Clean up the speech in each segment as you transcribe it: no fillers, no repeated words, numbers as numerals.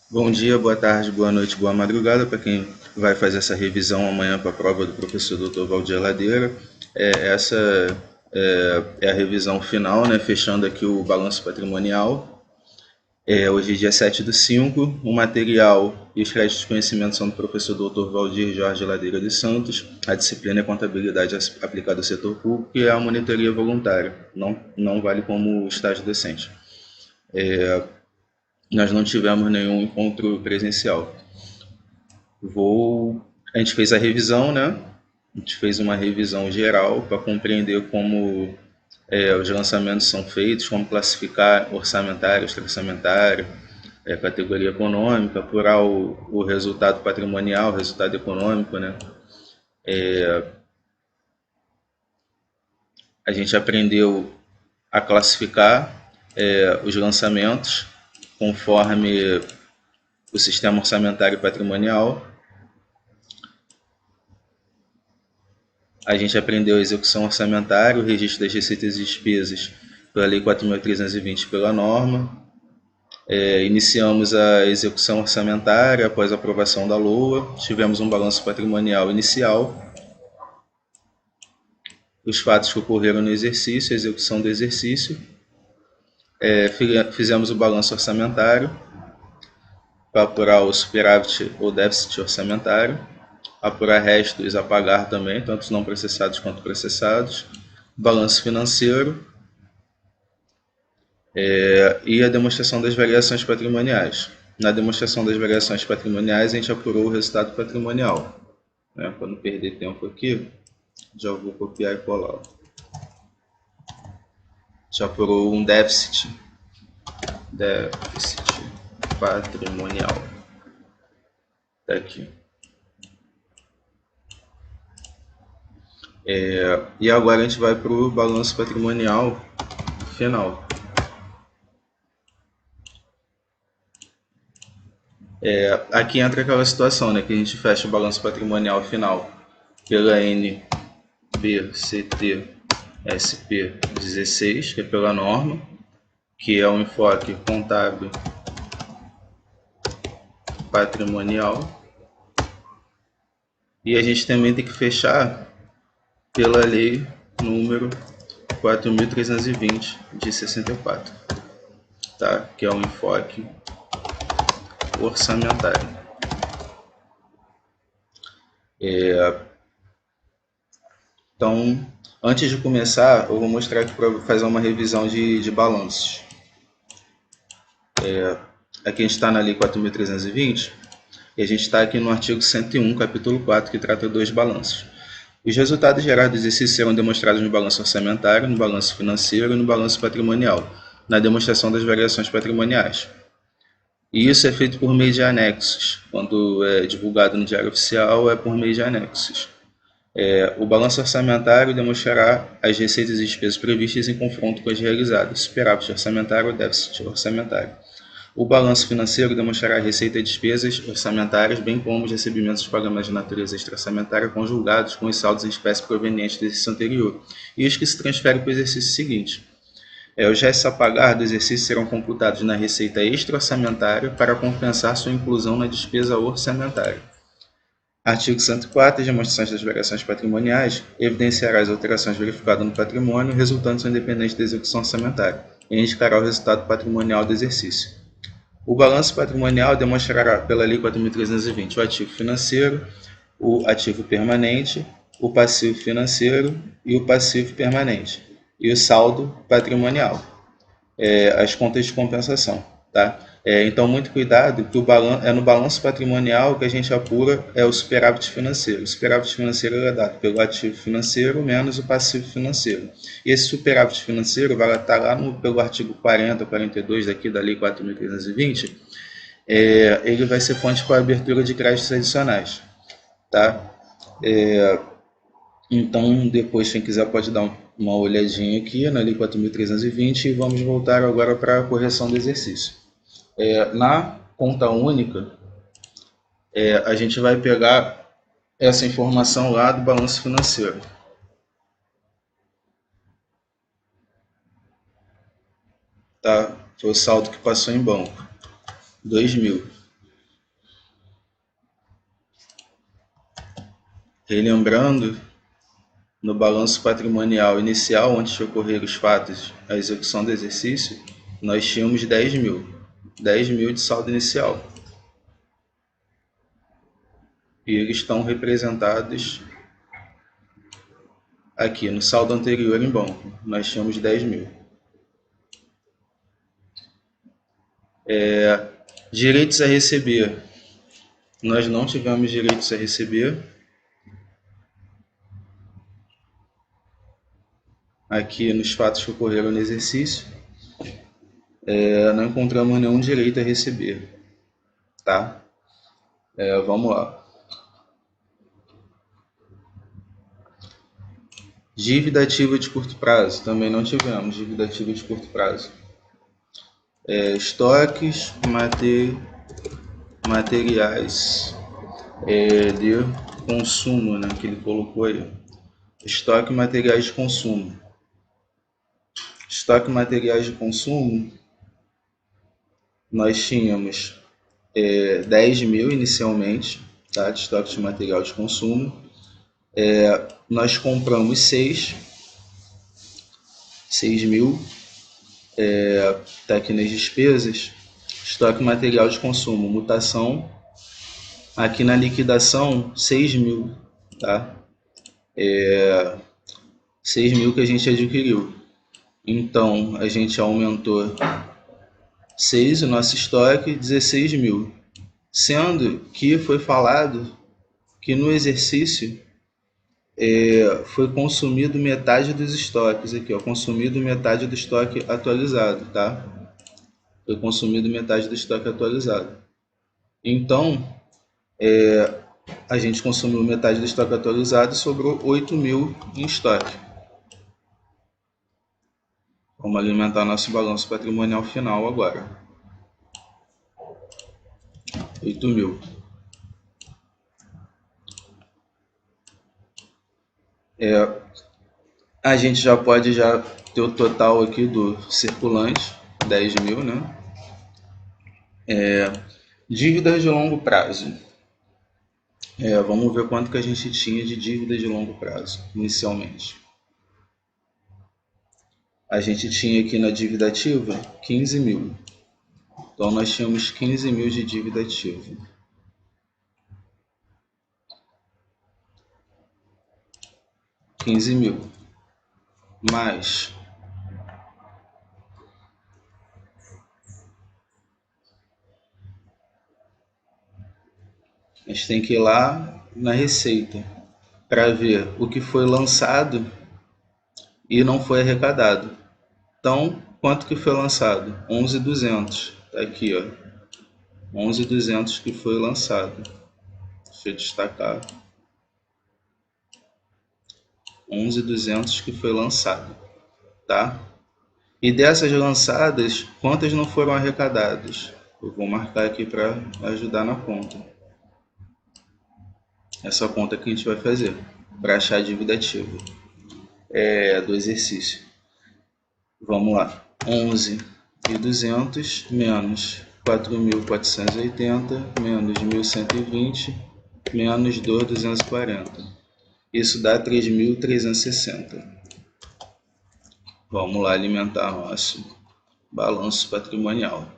Bom dia, boa tarde, boa noite, boa madrugada para quem vai fazer essa revisão amanhã para a prova do professor Dr. Valdir Ladeira. Essa é a revisão final, né, fechando aqui o balanço patrimonial. Hoje é dia 7/5, o material e os créditos de conhecimento são do professor Dr. Valdir Jorge Ladeira de Santos. A disciplina é contabilidade aplicada ao setor público e a monitoria voluntária, não vale como estágio docente. Nós não tivemos nenhum encontro presencial. A gente fez a revisão, né? A gente fez uma revisão geral para compreender como os lançamentos são feitos, como classificar orçamentário, extra-orçamentário, categoria econômica, apurar o resultado patrimonial, o resultado econômico, né? A gente aprendeu a classificar os lançamentos conforme o sistema orçamentário e patrimonial. A gente aprendeu a execução orçamentária, o registro das receitas e despesas pela Lei 4.320 pela norma. Iniciamos a execução orçamentária após a aprovação da LOA. Tivemos um balanço patrimonial inicial. Os fatos que ocorreram no exercício, a execução do exercício. Fizemos o balanço orçamentário para apurar o superávit ou déficit orçamentário. Apurar restos a pagar também, tanto não processados quanto processados. Balanço financeiro. E a demonstração das variações patrimoniais. Na demonstração das variações patrimoniais, a gente apurou o resultado patrimonial. Né? Para não perder tempo aqui, já vou copiar e colar. Já apurou um déficit patrimonial. Tá aqui. E agora a gente vai para o balanço patrimonial final. Aqui entra aquela situação, né, que a gente fecha o balanço patrimonial final pela NBCT-SP 16, que é pela norma, que é o enfoque contábil patrimonial. E a gente também tem que fechar pela lei número 4.320 de 64, tá? Que é o enfoque orçamentário. Então, antes de começar, eu vou mostrar aqui para fazer uma revisão de balanços. Aqui a gente está na Lei 4.320 e a gente está aqui no artigo 101, capítulo 4, que trata dos balanços. Os resultados gerados do exercício serão demonstrados no balanço orçamentário, no balanço financeiro e no balanço patrimonial, na demonstração das variações patrimoniais. E isso é feito por meio de anexos. Quando é divulgado no Diário Oficial, é por meio de anexos. O balanço orçamentário demonstrará as receitas e despesas previstas em confronto com as realizadas, superávit orçamentário ou déficit orçamentário. O balanço financeiro demonstrará a receita e despesas orçamentárias, bem como os recebimentos de pagamentos de natureza extra-orçamentária conjugados com os saldos em espécie provenientes do exercício anterior e os que se transferem para o exercício seguinte. Os restos a pagar do exercício serão computados na receita extra-orçamentária para compensar sua inclusão na despesa orçamentária. Artigo 104. As demonstrações das variações patrimoniais evidenciará as alterações verificadas no patrimônio resultantes independentes da execução orçamentária e indicará o resultado patrimonial do exercício. O balanço patrimonial demonstrará pela Lei 4.320 o ativo financeiro, o ativo permanente, o passivo financeiro e o passivo permanente, e o saldo patrimonial, as contas de compensação. Tá? Então, muito cuidado, que é no balanço patrimonial que a gente apura o superávit financeiro. O superávit financeiro é dado pelo ativo financeiro menos o passivo financeiro. E esse superávit financeiro vai estar lá pelo artigo 40, 42 daqui da Lei 4.320, ele vai ser fonte para a abertura de créditos adicionais. Tá? Então, depois, quem quiser pode dar uma olhadinha aqui na Lei 4.320 e vamos voltar agora para a correção do exercício. Na conta única, a gente vai pegar essa informação lá do balanço financeiro. Tá? Foi o saldo que passou em banco, 2.000. Relembrando, no balanço patrimonial inicial, antes de ocorrer os fatos, a execução do exercício, nós tínhamos 10 mil. 10 mil de saldo inicial. E eles estão representados aqui no saldo anterior em banco. Nós tínhamos 10 mil. Direitos a receber. Nós não tivemos direitos a receber. Aqui nos fatos que ocorreram no exercício, não encontramos nenhum direito a receber. Tá? Vamos lá. Dívida ativa de curto prazo. Também não tivemos dívida ativa de curto prazo. Estoques materiais de consumo, né, que ele colocou aí. Estoque materiais de consumo. Estoque materiais de consumo, nós tínhamos 10 mil inicialmente, tá, de estoque de material de consumo. Nós compramos 6 mil, tá aqui nas despesas. Estoque material de consumo, mutação. Aqui na liquidação, 6 mil, tá? 6 mil que a gente adquiriu. Então, a gente aumentou 6 o nosso estoque, 16 mil. Sendo que foi falado que no exercício foi consumido metade dos estoques. Aqui, ó, consumido metade do estoque atualizado, tá? Foi consumido metade do estoque atualizado. Então, a gente consumiu metade do estoque atualizado e sobrou 8 mil em estoque. Vamos alimentar nosso balanço patrimonial final agora. 8 mil. A gente já pode ter o total aqui do circulante, 10 mil, né? Dívidas de longo prazo. Vamos ver quanto que a gente tinha de dívida de longo prazo, inicialmente. A gente tinha aqui na dívida ativa 15 mil. Então, nós tínhamos 15 mil de dívida ativa. Mais a gente tem que ir lá na receita para ver o que foi lançado e não foi arrecadado. Então, quanto que foi lançado? 11.200. Tá aqui, ó. 11.200 que foi lançado. Deixa eu destacar. 11.200 que foi lançado, tá? E dessas lançadas, quantas não foram arrecadadas? Eu vou marcar aqui para ajudar na conta. Essa conta que a gente vai fazer para achar a dívida ativa do exercício. Vamos lá. 11.200 menos 4.480 menos 1.120 menos 2.240. Isso dá 3.360. Vamos lá alimentar nosso balanço patrimonial.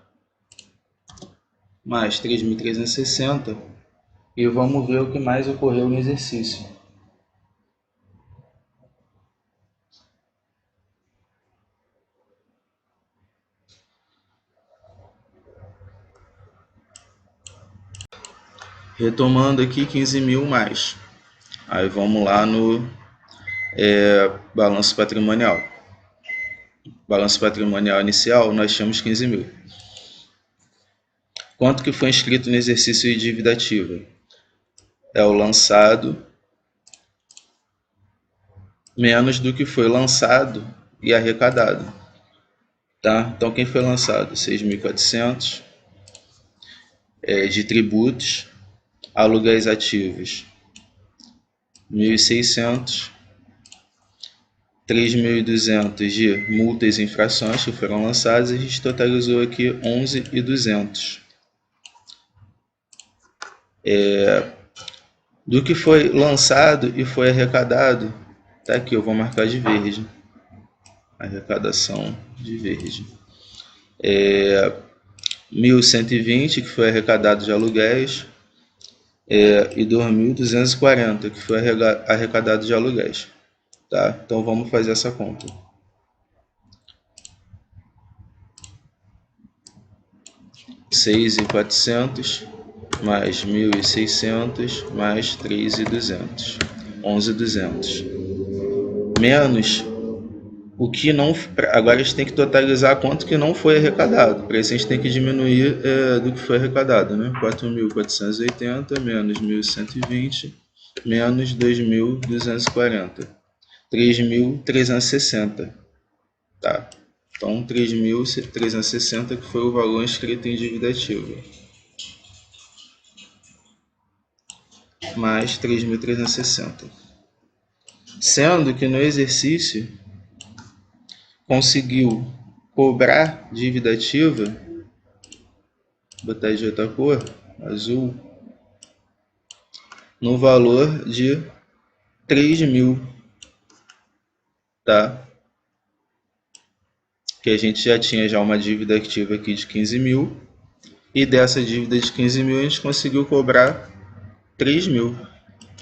Mais 3.360 e vamos ver o que mais ocorreu no exercício. Retomando aqui 15 mil mais. Aí vamos lá no balanço patrimonial. Balanço patrimonial inicial, nós tínhamos 15 mil. Quanto que foi inscrito no exercício de dívida ativa? É o lançado menos do que foi lançado e arrecadado. Tá? Então, quem foi lançado? 6.400 de tributos, aluguéis ativos 1.600, 3.200 de multas e infrações que foram lançadas e a gente totalizou aqui 11.200. Do que foi lançado e foi arrecadado, tá aqui, eu vou marcar de verde. Arrecadação de verde. 1.120, que foi arrecadado de aluguéis, e 2.240, que foi arrecadado de aluguéis. Tá? Então vamos fazer essa conta. R$6.400 mais 1.600 mais 3.200, 11.200, menos o que não. Agora a gente tem que totalizar quanto que não foi arrecadado. Para isso a gente tem que diminuir do que foi arrecadado, né? 4.480 menos 1.120 menos 2.240, 3.360, tá? Então 3.360 que foi o valor inscrito em dívida ativa, mais 3.360, sendo que no exercício conseguiu cobrar dívida ativa, vou botar de outra cor, azul, no valor de 3.000, tá? Que a gente já tinha já uma dívida ativa aqui de 15.000, e dessa dívida de 15.000 a gente conseguiu cobrar 3.000,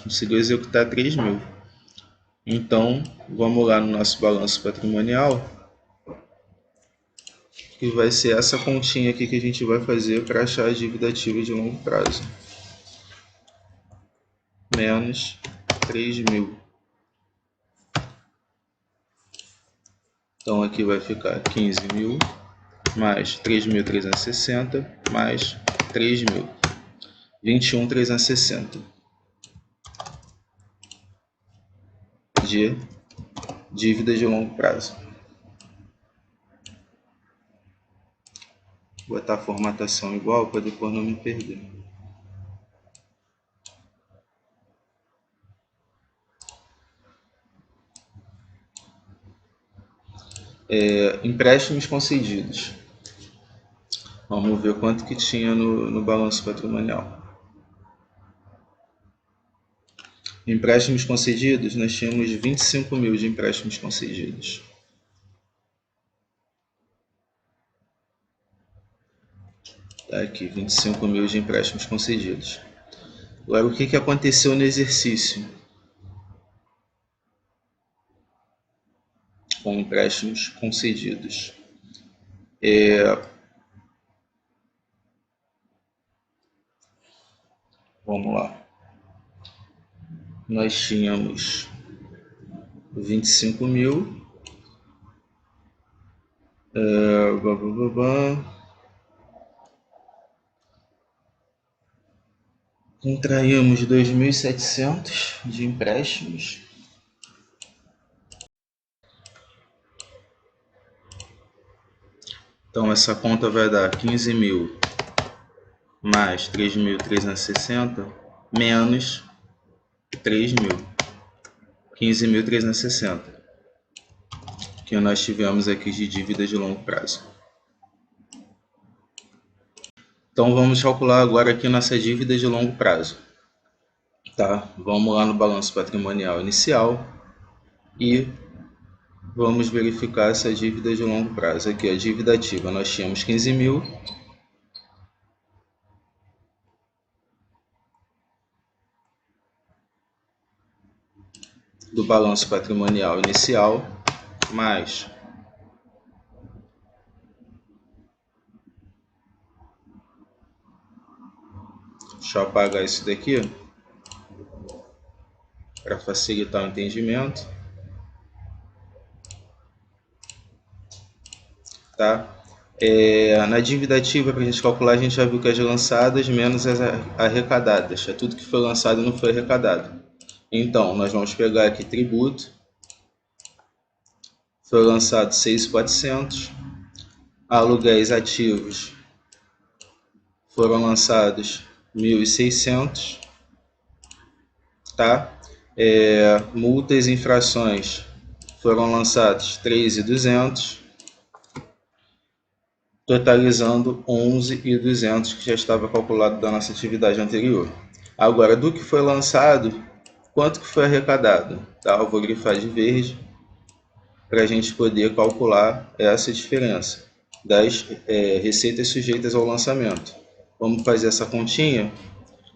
conseguiu executar 3.000. Então, vamos lá no nosso balanço patrimonial, que vai ser essa continha aqui que a gente vai fazer para achar a dívida ativa de longo prazo. Menos 3.000. Então aqui vai ficar 15.000 mais 3.360 mais 3.000, 21.360 de dívida de longo prazo. Vou botar a formatação igual para depois não me perder. Empréstimos concedidos. Vamos ver quanto que tinha no balanço patrimonial. Empréstimos concedidos, nós tínhamos 25.000 de empréstimos concedidos. Tá aqui, 25.000 de empréstimos concedidos. Agora, o que aconteceu no exercício com empréstimos concedidos? Vamos lá. Nós tínhamos 25.000. Contraímos 2.700 de empréstimos. Então essa conta vai dar 15.000 mais 3.360 menos 3.000, 15.360, que nós tivemos aqui de dívida de longo prazo. Então vamos calcular agora aqui nossa dívida de longo prazo. Tá? Vamos lá no balanço patrimonial inicial e vamos verificar essa dívida de longo prazo. Aqui, a dívida ativa, nós tínhamos 15.000. Do balanço patrimonial inicial, mais deixa eu apagar isso daqui para facilitar o entendimento, tá? Na dívida ativa, para a gente calcular, a gente já viu que as lançadas menos as arrecadadas, é tudo que foi lançado e não foi arrecadado. Então, nós vamos pegar aqui tributo, foi lançado 6.400, aluguéis ativos foram lançados 1.600, tá? Multas e infrações foram lançados 3.200, totalizando 11.200, que já estava calculado da nossa atividade anterior. Agora, do que foi lançado, quanto que foi arrecadado? Tá? Eu vou grifar de verde para a gente poder calcular essa diferença das receitas sujeitas ao lançamento. Vamos fazer essa continha,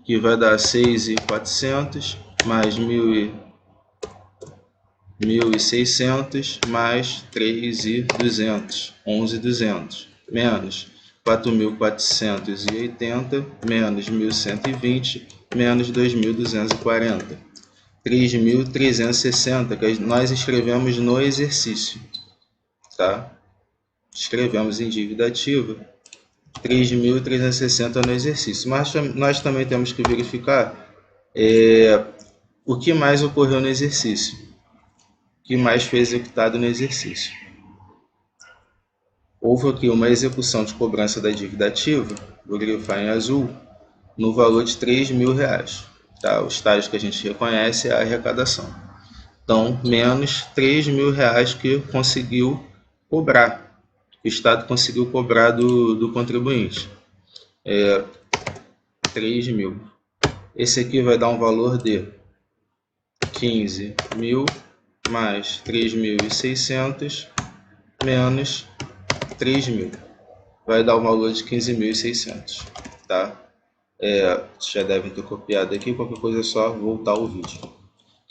que vai dar 6.400 mais 1.600 mais 3.200, 11.200, menos 4.480 menos 1.120 menos 2.240, 3.360, que nós escrevemos no exercício, tá? Escrevemos em dívida ativa 3.360 no exercício, mas nós também temos que verificar o que mais ocorreu no exercício, o que mais foi executado no exercício. Houve aqui uma execução de cobrança da dívida ativa, vou grifar em azul, no valor de R$3.000. Tá? O estágio que a gente reconhece é a arrecadação. Então, menos R$3.000 que conseguiu cobrar, o Estado conseguiu cobrar do contribuinte. 3.000. Esse aqui vai dar um valor de 15.000 mais 3.600 menos 3.000. Vai dar um valor de 15.600. Tá? Já devem ter copiado aqui, qualquer coisa é só voltar o vídeo.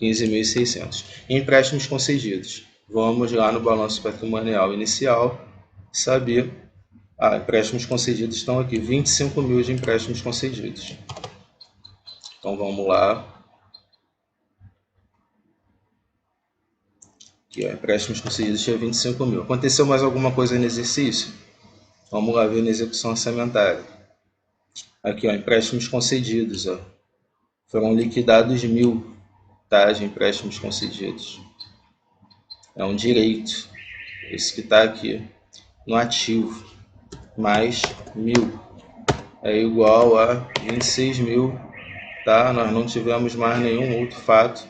15.600. Empréstimos concedidos. Vamos lá no balanço patrimonial inicial, saber. Empréstimos concedidos estão aqui, 25.000 de empréstimos concedidos. Então vamos lá. Aqui, empréstimos concedidos tinha 25.000. Aconteceu mais alguma coisa no exercício? Vamos lá ver na execução orçamentária. Aqui, empréstimos concedidos. Foram liquidados 1.000, tá, de empréstimos concedidos. É um direito. Esse que está aqui no ativo. Mais 1.000. É igual a 26.000. Tá? Nós não tivemos mais nenhum outro fato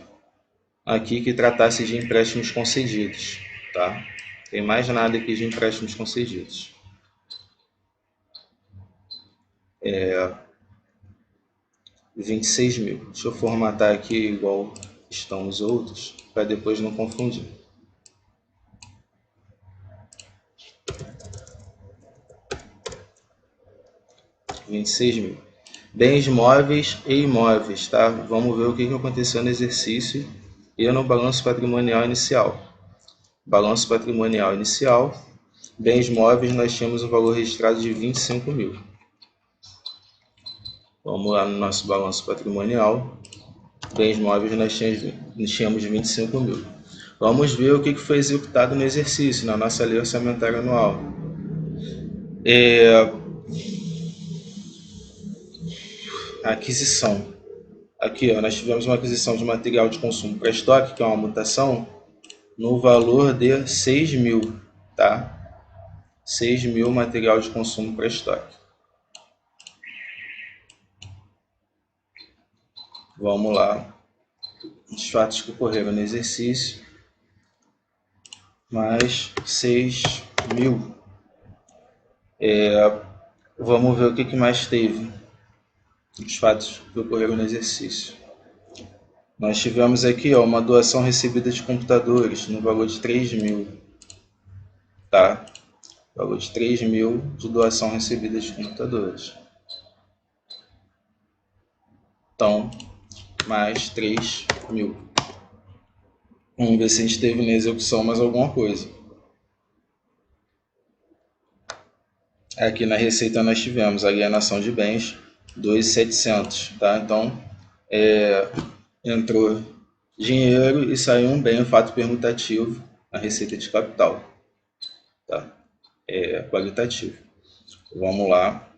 aqui que tratasse de empréstimos concedidos, tá? Tem mais nada aqui de empréstimos concedidos. 26.000. Deixa eu formatar aqui igual estão os outros, para depois não confundir. R$26.000. Bens móveis e imóveis, tá? Vamos ver o que aconteceu no exercício e no balanço patrimonial inicial. Balanço patrimonial inicial, bens móveis, nós tínhamos um valor registrado de 25.000. Vamos lá no nosso balanço patrimonial, bens móveis, nós tínhamos 25.000. Vamos ver o que foi executado no exercício, na nossa lei orçamentária anual. Aquisição. Aqui, nós tivemos uma aquisição de material de consumo para estoque, que é uma mutação, no valor de 6.000, tá? 6.000 material de consumo para estoque. Vamos lá. Os fatos que ocorreram no exercício. Mais 6.000. Vamos ver o que mais teve. Os fatos que ocorreram no exercício. Nós tivemos aqui uma doação recebida de computadores no valor de 3.000. Tá? Valor de 3.000 de doação recebida de computadores. Então, mais 3.000. Vamos ver se a gente teve na execução mais alguma coisa. Aqui na receita nós tivemos alienação de bens, 2.700, tá? Então, entrou dinheiro e saiu um bem, um fato permutativo, na receita de capital, tá? Qualitativo. Vamos lá.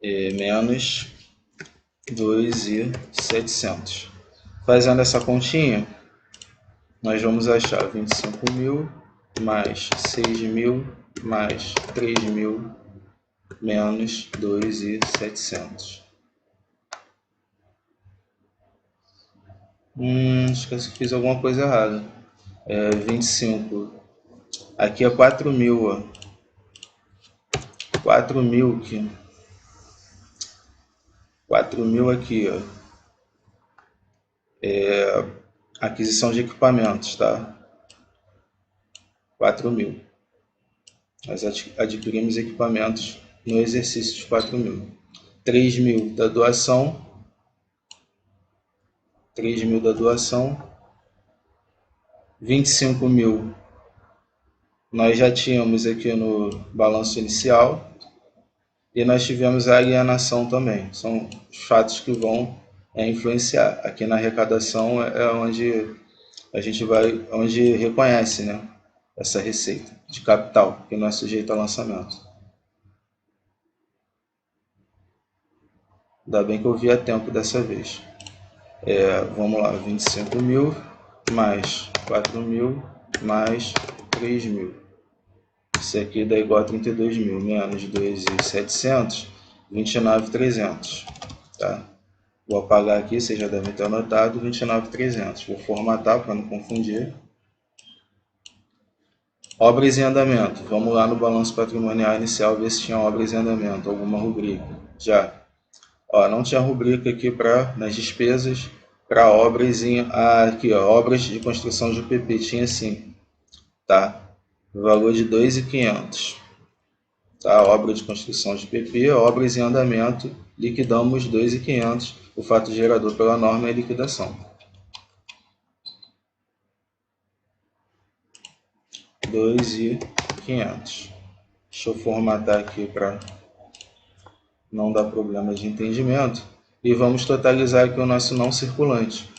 Menos 2.700. Fazendo essa continha, nós vamos achar 25.000 mais 6.000 mais 3.000 menos 2.700. Acho que eu fiz alguma coisa errada. 25. Aqui é 4.000. 4.000 aqui. 4.000 aqui, ó. Aquisição de equipamentos, tá? 4.000. Nós adquirimos equipamentos no exercício de 4.000. 3.000 da doação. 3.000 da doação. 25.000 nós já tínhamos aqui no balanço inicial. E nós tivemos a alienação também. São os fatos que vão influenciar. Aqui na arrecadação é onde a gente vai, onde reconhece, né, essa receita de capital, que não é sujeita a lançamento. Ainda bem que eu vi a tempo dessa vez. Vamos lá, 25.000 mais 4.000 mais 3.000. Isso aqui dá igual a 32.000 menos 2.700, 29.300, tá? Vou apagar aqui, vocês já devem ter anotado, 29.300. Vou formatar para não confundir. Obras em andamento. Vamos lá no balanço patrimonial inicial ver se tinha obras em andamento, alguma rubrica. Já. Ó, não tinha rubrica aqui nas despesas para obras aqui, ó, obras de construção de UPP. Tinha sim, tá? O valor de 2.500. Tá? Obra de construção de PP, obras em andamento, liquidamos 2.500. O fato gerador pela norma é liquidação. 2.500. Deixa eu formatar aqui para não dar problema de entendimento. E vamos totalizar aqui o nosso não circulante.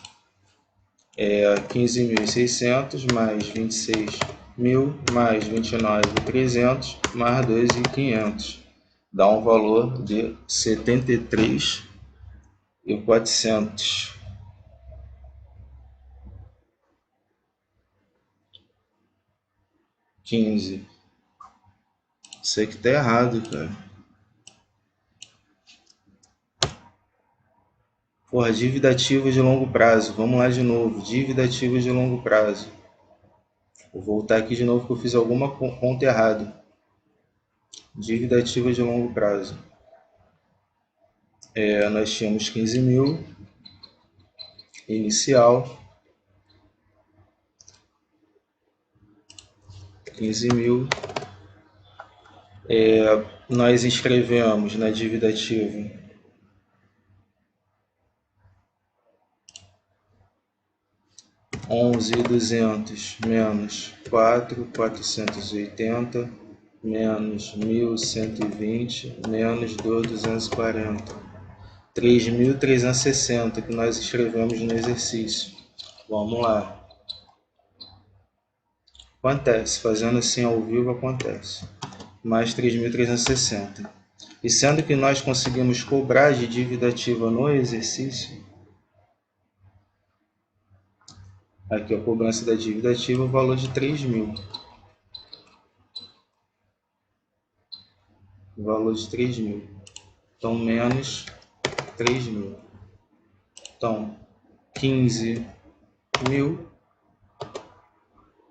15.600 mais 26.000 mais 29.300 mais 2.500. Dá um valor de 73.400. Isso aqui tá errado, cara. Porra, dívida ativa de longo prazo. Vamos lá de novo. Dívida ativa de longo prazo. Vou voltar aqui de novo que eu fiz alguma conta errada. Dívida ativa de longo prazo. Nós tínhamos 15.000 inicial. 15.000. Nós inscrevemos na dívida ativa 11.200 menos 4.480 menos 1.120 menos 2.240. 3.360 que nós escrevemos no exercício. Vamos lá. Acontece, fazendo assim ao vivo acontece. Mais 3.360. E sendo que nós conseguimos cobrar de dívida ativa no exercício, aqui a cobrança da dívida ativa, o valor de 3.000. O valor de 3.000. Então, menos 3.000. Então, 15.000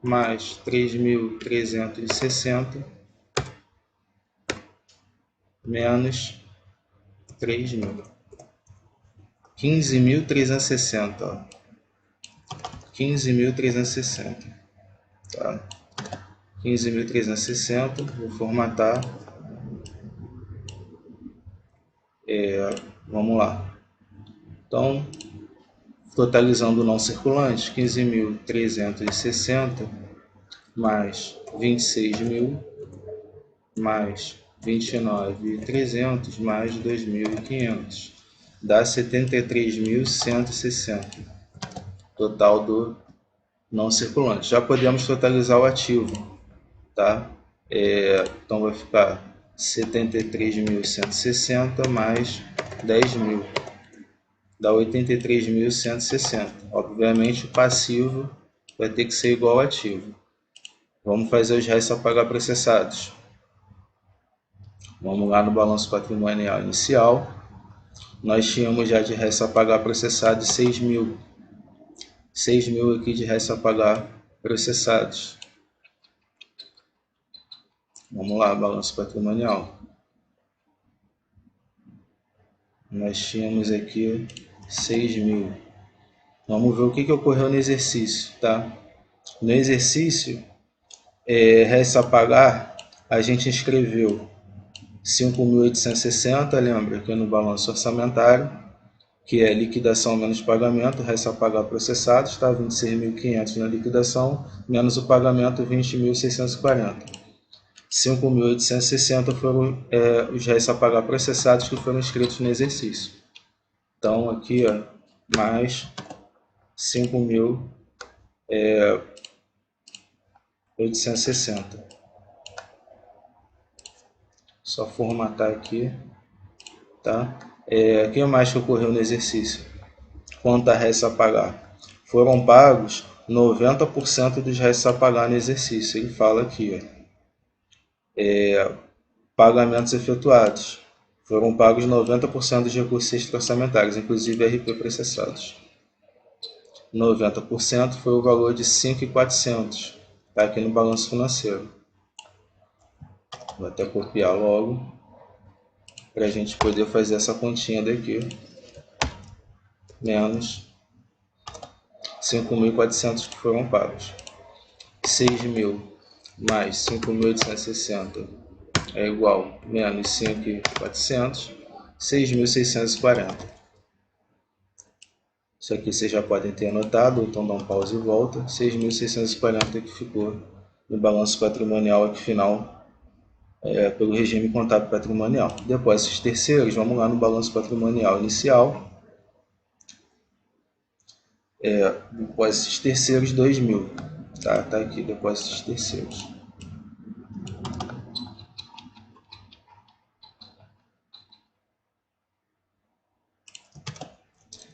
mais 3.360 menos 3.000. 15.360. 15.360. Tá? 15.360. Vou formatar. Vamos lá. Então, totalizando o não circulante, 15.360 mais 26.000 mais 29.300 mais 2.500 dá 73.160. Total do não circulante. Já podemos totalizar o ativo, tá? Então vai ficar 73.160 mais 10.000. Dá 83.160. Obviamente o passivo vai ter que ser igual ao ativo. Vamos fazer os restos a pagar processados. Vamos lá no balanço patrimonial inicial. Nós tínhamos já de restos a pagar processados 6.000. 6.000 aqui de restos a pagar processados. Vamos lá, balanço patrimonial. Nós tínhamos aqui 6.000. Vamos ver o que ocorreu no exercício, tá? No exercício, resta a pagar, a gente inscreveu 5.860, lembra que no balanço orçamentário, que é liquidação menos pagamento, resta a pagar processados, tá? 26.500 na liquidação, menos o pagamento 20.640. 5.860 foram os restos a pagar processados que foram inscritos no exercício. Então aqui, ó, mais 5.860. Só formatar aqui, tá? O que mais que ocorreu no exercício? Quanto a restos a pagar? Foram pagos 90% dos restos a pagar no exercício. Ele fala aqui, ó, pagamentos efetuados. Foram pagos 90% dos recursos extra-orçamentários, inclusive RP processados. 90% foi o valor de 5.400, tá aqui no balanço financeiro. Vou até copiar logo, para a gente poder fazer essa continha daqui. Menos 5.400 que foram pagos. 6.000 mais 5.860 é igual a menos 5.400, 6.640. Isso aqui vocês já podem ter anotado, então dá um pause e volta. 6.640 que ficou no balanço patrimonial aqui final, pelo regime contábil patrimonial. Depósitos terceiros, vamos lá no balanço patrimonial inicial. Depósitos terceiros 2.000, tá aqui, depósitos terceiros.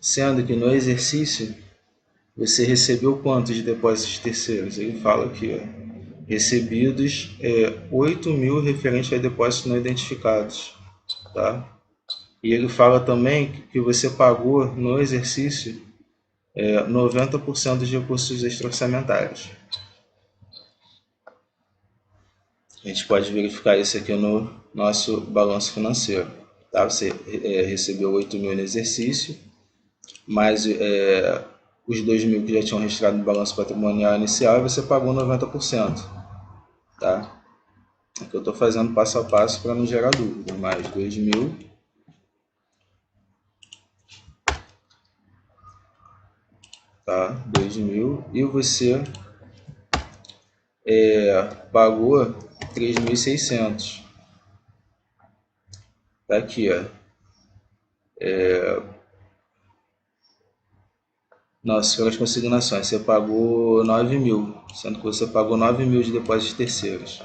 Sendo que no exercício você recebeu quantos de depósitos terceiros? Ele fala aqui, ó, recebidos 8.000 referente a depósitos não identificados, tá? E ele fala também que você pagou no exercício 90% dos recursos extra-orçamentários. A gente pode verificar isso aqui no nosso balanço financeiro, tá? Você recebeu 8.000 no exercício, mais os 2.000 que já tinham registrado no balanço patrimonial inicial, e você pagou 90%, tá? Aqui eu estou fazendo passo a passo para não gerar dúvida. Mais 2.000, tá? 2.000, e você pagou 3.600. Tá aqui, ó. Nossa, pelas consignações, você pagou 9.000, sendo que você pagou 9.000 de depósitos terceiros.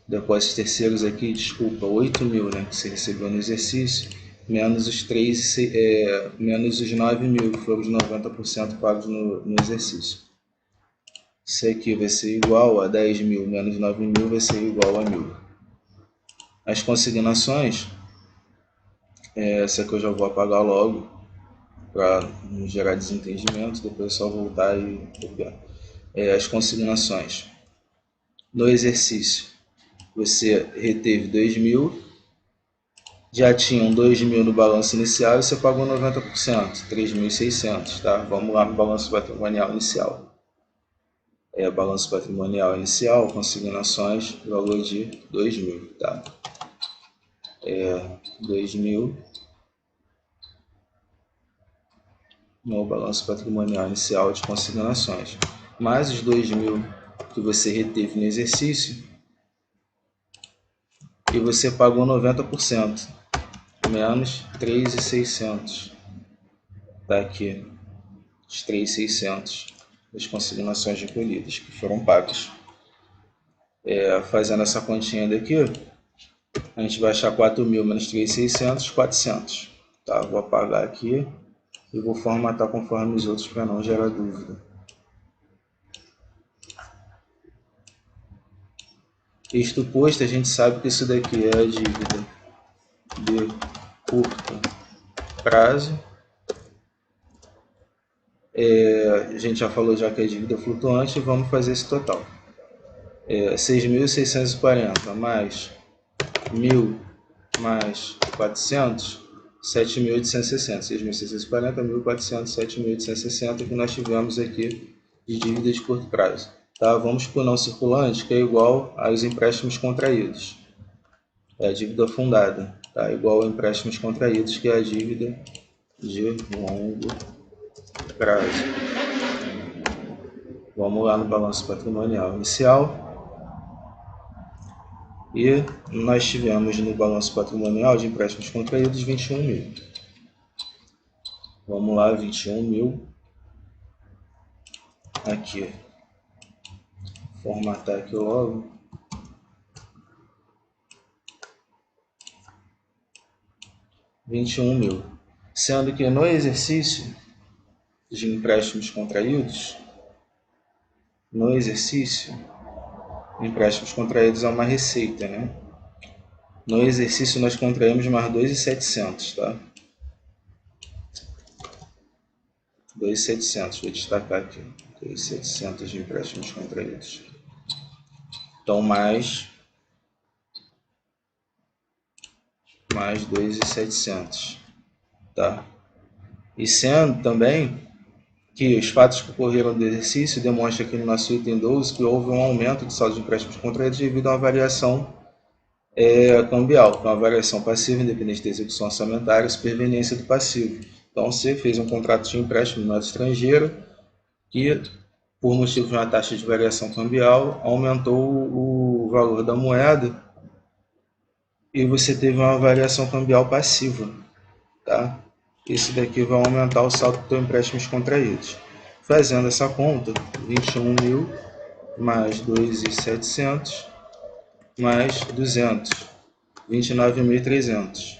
Depósitos terceiros aqui, desculpa, 8.000, né, que você recebeu no exercício, menos os 9.000, que foram os 90% pagos no exercício. Isso aqui vai ser igual a 10.000 menos 9.000, vai ser igual a 1.000. As consignações, essa aqui eu já vou apagar logo, para não gerar desentendimento, depois é só voltar e copiar. As consignações. No exercício, você reteve 2.000, já tinham 2.000 no balanço inicial e você pagou 90%, 3.600, tá? Vamos lá no balanço patrimonial inicial. Balanço patrimonial inicial, consignações, valor de 2.000, tá? 2.000 no balanço patrimonial inicial de consignações, mais os 2.000 que você reteve no exercício e você pagou 90%, menos 3.600, tá aqui, os 3.600 das consignações recolhidas que foram pagas. Fazendo essa continha daqui, a gente vai achar 4.000 menos 3.600, 400, tá? Vou apagar aqui e vou formatar conforme os outros para não gerar dúvida. Isto posto, a gente sabe que isso daqui é a dívida de curto prazo. A gente já falou já que é dívida flutuante, vamos fazer esse total. 6.640 mais 1.000 mais 400, 7.860, 6.640, 1.400, 7.860 que nós tivemos aqui de dívida de curto prazo. Tá? Vamos para o não circulante, que é igual aos empréstimos contraídos. É a dívida fundada, tá? Igual a empréstimos contraídos, que é a dívida de longo prazo. Vamos lá no balanço patrimonial inicial. E nós tivemos no balanço patrimonial de empréstimos contraídos 21.000. Vamos lá, 21.000. Aqui. Formatar aqui logo. 21.000. Sendo que no exercício de empréstimos contraídos, empréstimos contraídos é uma receita, né? No exercício nós contraímos mais 2.700, tá? 2.700, vou destacar aqui. 2.700 de empréstimos contraídos. Então, mais 2.700, tá? E sendo também que os fatos que ocorreram do exercício demonstram aqui no nosso item 12 que houve um aumento de saldo de empréstimos contraídos devido a uma variação cambial, que é uma variação passiva, independente da execução orçamentária, superveniência do passivo. Então, você fez um contrato de empréstimo no estrangeiro que, por motivo de uma taxa de variação cambial, aumentou o valor da moeda e você teve uma variação cambial passiva, tá? Isso daqui vai aumentar o saldo do teu empréstimos contraídos. Fazendo essa conta, 21.000 mais 2.700 mais 200, 29.300.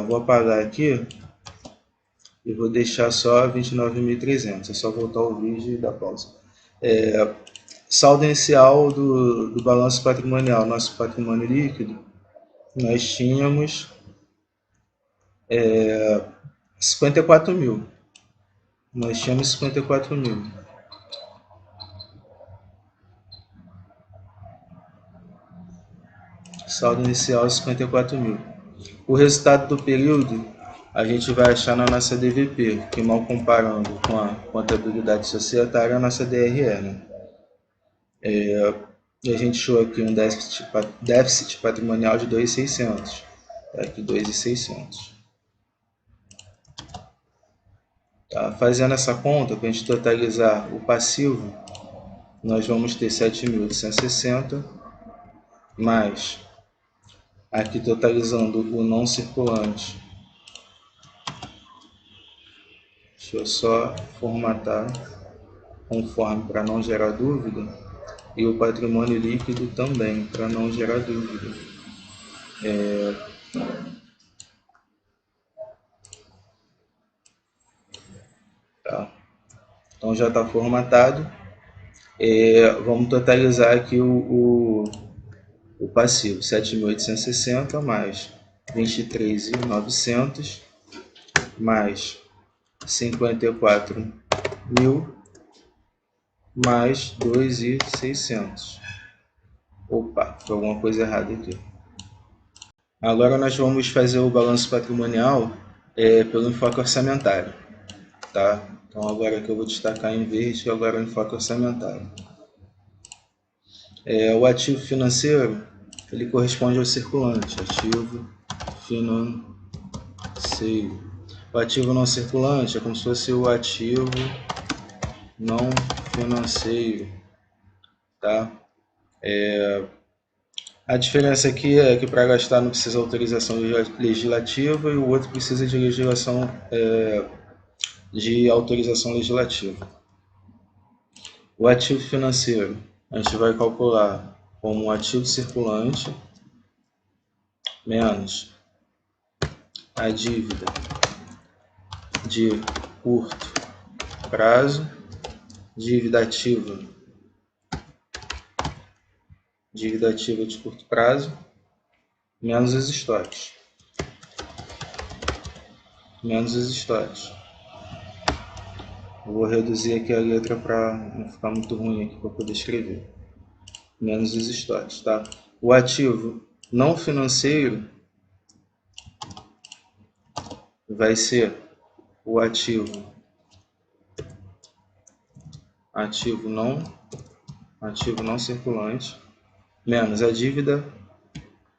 Vou apagar aqui e vou deixar só 29.300. É só voltar o vídeo e dar pausa. Saldo inicial do balanço patrimonial, nosso patrimônio líquido, nós tínhamos 54.000. Nós tínhamos 54.000. Saldo inicial 54.000. O resultado do período a gente vai achar na nossa DVP, que mal comparando com a contabilidade societária, a nossa DRE, né? E a gente achou aqui um déficit patrimonial de 2.600. Aqui 2.600. Tá? Fazendo essa conta, para a gente totalizar o passivo, nós vamos ter 7.160 mais, aqui totalizando o não circulante. Deixa eu só formatar conforme para não gerar dúvida. E o patrimônio líquido também, para não gerar dúvida. Tá. Então já está formatado. Vamos totalizar aqui o passivo, 7.860 mais 23.900 mais 54.000 mais 2.600. Opa, foi alguma coisa errada aqui. Agora nós vamos fazer o balanço patrimonial pelo enfoque orçamentário, tá? Então agora que eu vou destacar em verde, agora o enfoque orçamentário. O ativo financeiro, ele corresponde ao circulante, ativo financeiro. O ativo não circulante é como se fosse o ativo não financeiro, tá? A diferença aqui é que para gastar não precisa autorização legislativa e o outro precisa de de autorização legislativa. O ativo financeiro a gente vai calcular como um ativo circulante menos a dívida de curto prazo, dívida ativa de curto prazo, menos os estoques. Vou reduzir aqui a letra para não ficar muito ruim aqui para poder escrever. Menos os estoques, tá? O ativo não financeiro vai ser o ativo não circulante menos a dívida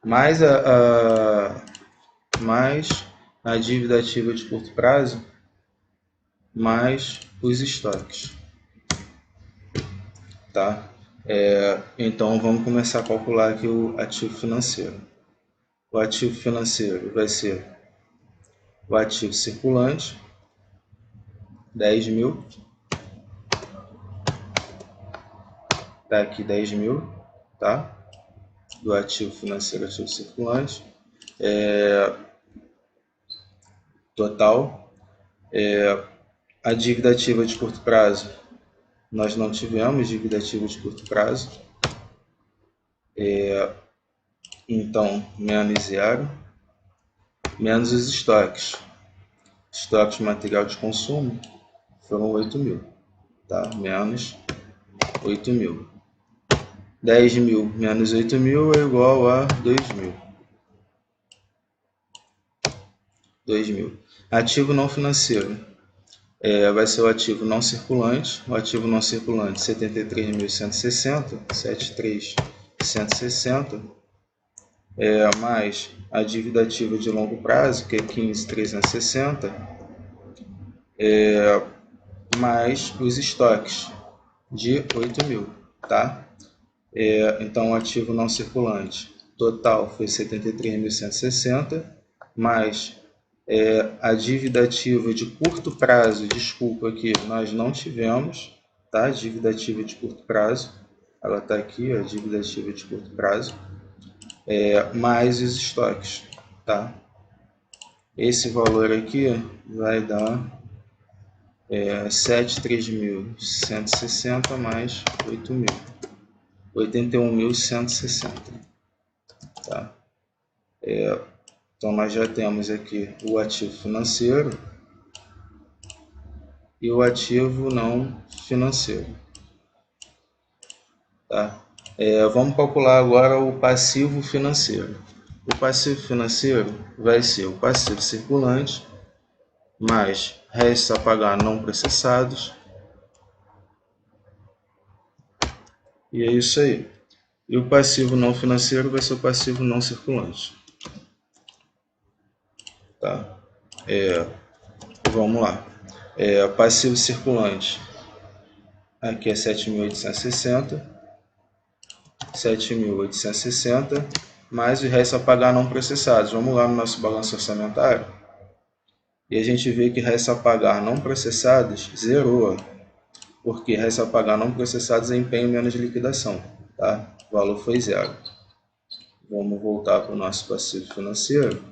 mais a dívida ativa de curto prazo mais os estoques, tá? Então vamos começar a calcular aqui o ativo financeiro. O ativo financeiro vai ser o ativo circulante, 10.000, tá aqui 10.000, tá? Do ativo financeiro, ativo circulante, total. A dívida ativa de curto prazo, nós não tivemos dívida ativa de curto prazo, então menos zero, menos os estoques. Estoques de material de consumo foram 8.000, tá? Menos 8.000. 10.000 menos 8.000 é igual a 2.000. 2.000. Ativo não financeiro. Vai ser o ativo não circulante. O ativo não circulante, 73.160. 73.160. Mais a dívida ativa de longo prazo, que é 15.360. Mais os estoques de 8.000, tá? Então, o ativo não circulante total foi 73.160, mais a dívida ativa de curto prazo, desculpa aqui, nós não tivemos, tá? Dívida ativa de curto prazo, ela está aqui, a dívida ativa de curto prazo, mais os estoques, tá? Esse valor aqui vai dar 73.160 mais 8.000. 81.160, tá? Então nós já temos aqui o ativo financeiro e o ativo não financeiro, tá? Vamos calcular agora o passivo financeiro. O passivo financeiro vai ser o passivo circulante mais restos a pagar não processados. E é isso aí. E o passivo não financeiro vai ser o passivo não circulante. Tá? Vamos lá. Passivo circulante. Aqui é 7.860. 7.860. Mais o resto a pagar não processados. Vamos lá no nosso balanço orçamentário. E a gente vê que resto a pagar não processados zerou. Porque resto a pagar não processados é empenho menos liquidação. Tá? O valor foi zero. Vamos voltar para o nosso passivo financeiro.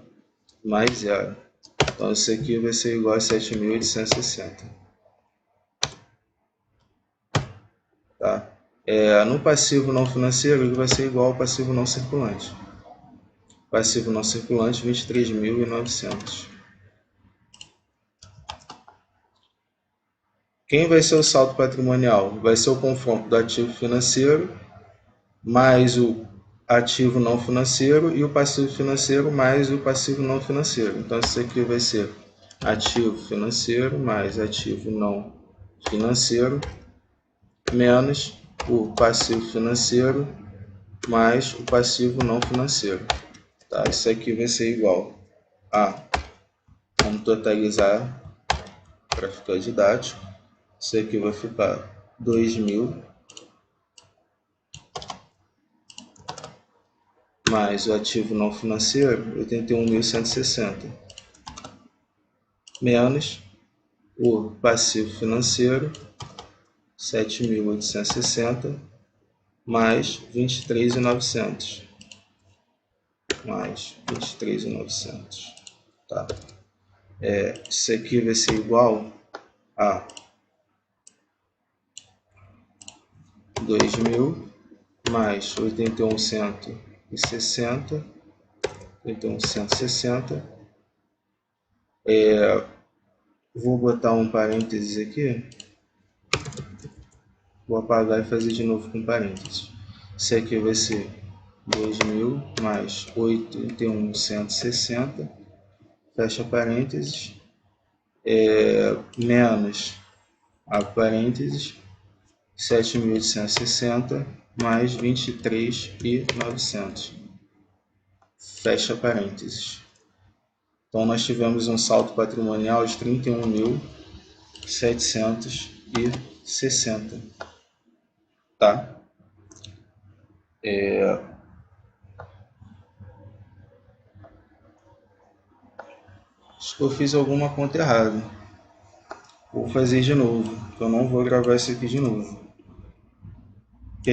Mais zero. Então isso aqui vai ser igual a 7.860. Tá? No passivo não financeiro ele vai ser igual ao passivo não circulante. Passivo não circulante 23.900. Quem vai ser o saldo patrimonial? Vai ser o confronto do ativo financeiro mais o ativo não financeiro e o passivo financeiro mais o passivo não financeiro. Então isso aqui vai ser ativo financeiro mais ativo não financeiro menos o passivo financeiro mais o passivo não financeiro. Tá? Isso aqui vai ser igual a, vamos totalizar para ficar didático, isso aqui vai ficar 2.000 mais o ativo não financeiro, 81.160, menos o passivo financeiro, 7.860, mais 23.900. Mais 23.900. Tá? Isso aqui vai ser igual a 2.000 mais 81.160. 81.160. Vou botar um parênteses aqui. Vou apagar e fazer de novo com parênteses. Isso aqui vai ser 2.000 mais 81.160, fecha parênteses, menos a parênteses, 7.860 mais 23.900, fecha parênteses. Então, nós tivemos um saldo patrimonial de 31.760, tá? Acho que eu fiz alguma conta errada. Vou fazer de novo, eu não vou gravar isso aqui de novo. Porque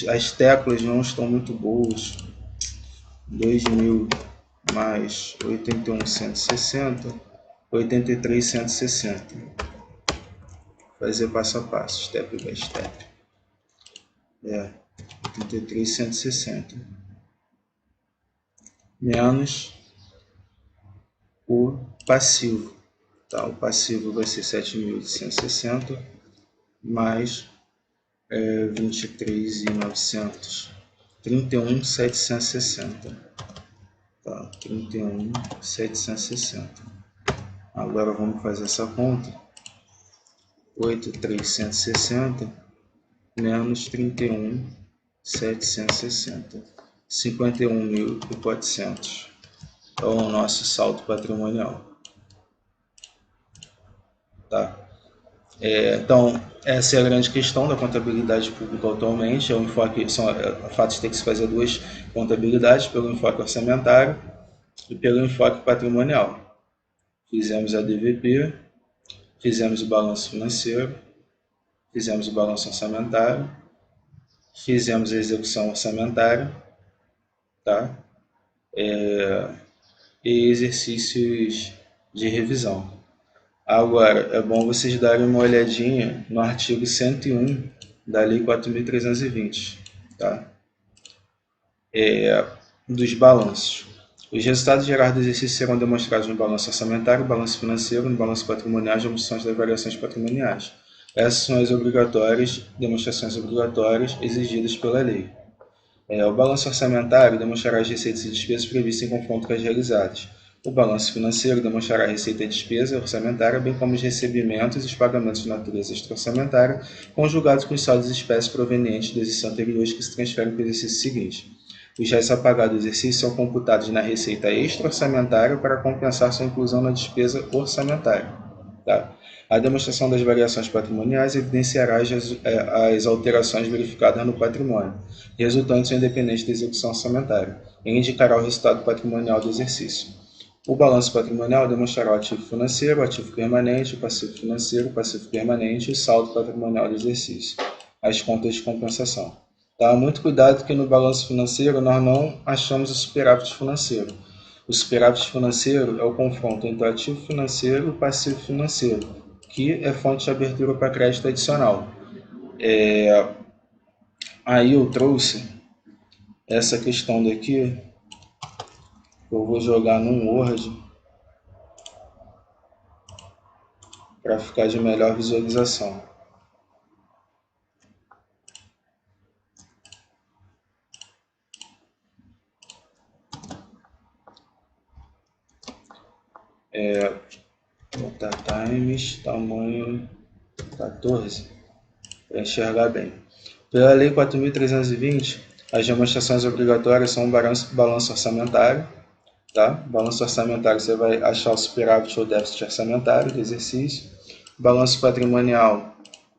as teclas não estão muito boas. 2.000 mais 81.160, 83.160. Fazer passo a passo, step by step. 83.160. Menos o passivo. Tá? O passivo vai ser 7.860 mais 23.900. 31.760. Tá? 31.760. Agora vamos fazer essa conta. 8.360 menos 31.760. 51.400. É o nosso saldo patrimonial. Tá? Então, essa é a grande questão da contabilidade pública atualmente. O fato de ter que se fazer duas contabilidades, pelo enfoque orçamentário e pelo enfoque patrimonial. Fizemos a DVP, fizemos o balanço financeiro, fizemos o balanço orçamentário, fizemos a execução orçamentária, tá? E exercícios de revisão. Agora, é bom vocês darem uma olhadinha no artigo 101 da Lei 4.320, tá? Dos balanços. Os resultados gerados do exercício serão demonstrados no balanço orçamentário, no balanço financeiro, no balanço patrimonial e nas das variações patrimoniais. Essas são as demonstrações obrigatórias exigidas pela lei. O balanço orçamentário demonstrará as receitas e despesas previstas em confronto com as realizadas. O balanço financeiro demonstrará a receita e despesa orçamentária, bem como os recebimentos e os pagamentos de natureza extra-orçamentária, conjugados com os saldos e espécies provenientes do exercício anterior que se transferem para o exercício seguinte. Os réis a pagar do exercício são computados na receita extra-orçamentária para compensar sua inclusão na despesa orçamentária. Tá? A demonstração das variações patrimoniais evidenciará as alterações verificadas no patrimônio, resultantes independentes da execução orçamentária, e indicará o resultado patrimonial do exercício. O balanço patrimonial demonstrará o ativo financeiro, o ativo permanente, o passivo financeiro, o passivo permanente e o saldo patrimonial do exercício, as contas de compensação. Tá? Muito cuidado que no balanço financeiro nós não achamos o superávit financeiro. O superávit financeiro é o confronto entre o ativo financeiro e o passivo financeiro, que é fonte de abertura para crédito adicional. Aí eu trouxe essa questão daqui, eu vou jogar num Word para ficar de melhor visualização. Botar times, tamanho 14, para enxergar bem. Pela Lei 4.320, as demonstrações obrigatórias são o balanço orçamentário. Tá? Balanço orçamentário, você vai achar o superávit ou déficit orçamentário do exercício. Balanço patrimonial,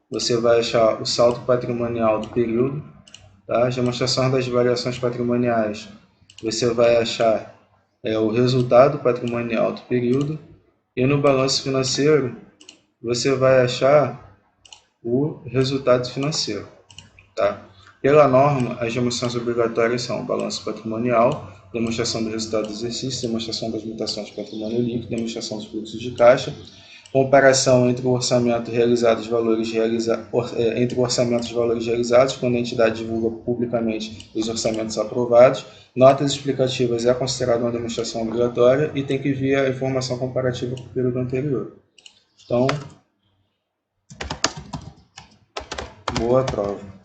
você vai achar o saldo patrimonial do período. Tá? As demonstrações das variações patrimoniais, você vai achar o resultado patrimonial do período. E no balanço financeiro, você vai achar o resultado financeiro. Tá? Pela norma, as demonstrações obrigatórias são o balanço patrimonial, demonstração do resultado do exercício, demonstração das mutações de patrimônio líquido, demonstração dos fluxos de caixa, comparação entre o orçamento realizado entre o orçamento de valores realizados, quando a entidade divulga publicamente os orçamentos aprovados. Notas explicativas é considerada uma demonstração obrigatória e tem que vir a informação comparativa com o período anterior. Então, boa prova.